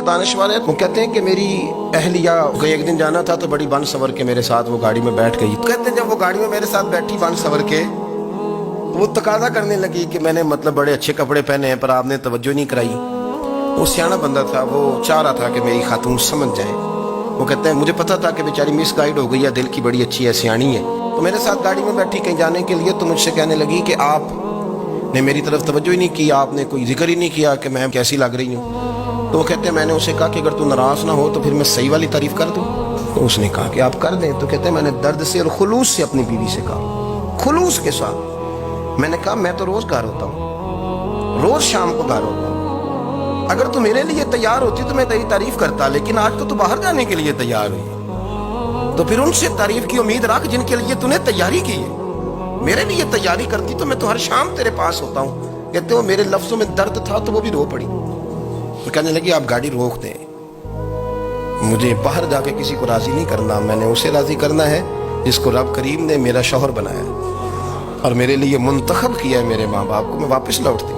دانشور ہے، وہ کہتے ہیں کہ میری اہلیہ کو ایک دن جانا تھا تو بڑی بن سور کے میرے ساتھ وہ گاڑی میں بیٹھ گئی. کہتے ہیں جب وہ گاڑی میں میرے ساتھ بیٹھی بن سور کے، وہ تقاضا کرنے لگی کہ میں نے مطلب بڑے اچھے کپڑے پہنے ہیں پر آپ نے توجہ نہیں کرائی. وہ سیانا بندہ تھا، وہ چاہ رہا تھا کہ میری خاتون سمجھ جائے. وہ کہتے ہیں مجھے پتا تھا کہ بیچاری مس گائیڈ ہو گئی ہے، دل کی بڑی اچھی ہے، سیانی ہے. تو میرے ساتھ گاڑی میں بیٹھی کہیں جانے کے لیے، تو مجھ سے کہنے لگی کہ آپ نے میری طرف توجہ ہی نہیں کی، آپ نے کوئی ذکر ہی نہیں کیا کہ میں کیسی لگ رہی ہوں. تو وہ کہتے ہیں میں نے اسے کہا کہ اگر تو ناراض نہ ہو تو پھر میں صحیح والی تعریف کر دوں. تو اس نے کہا کہ آپ کر دیں. تو کہتے ہیں میں نے درد سے اور خلوص سے اپنی بیوی سے کہا، خلوص کے ساتھ میں نے کہا میں تو روز گھر ہوتا ہوں، روز شام کو گھر ہوتا ہوں. اگر تو میرے لیے تیار ہوتی تو میں تیری تعریف کرتا، لیکن آج تو باہر جانے کے لیے تیار ہوئی، تو پھر ان سے تعریف کی امید رکھ جن کے لیے تو نے تیاری کی ہے. میرے لیے تیاری کرتی تو میں تو ہر شام تیرے پاس ہوتا ہوں. کہتے ہو میرے لفظوں میں درد تھا تو وہ بھی رو پڑی. تو کہنے لگی آپ گاڑی روک دیں، مجھے باہر جا کے کسی کو راضی نہیں کرنا، میں نے اسے راضی کرنا ہے جس کو رب کریم نے میرا شوہر بنایا اور میرے لیے منتخب کیا ہے میرے ماں باپ کو. میں واپس لوٹتی.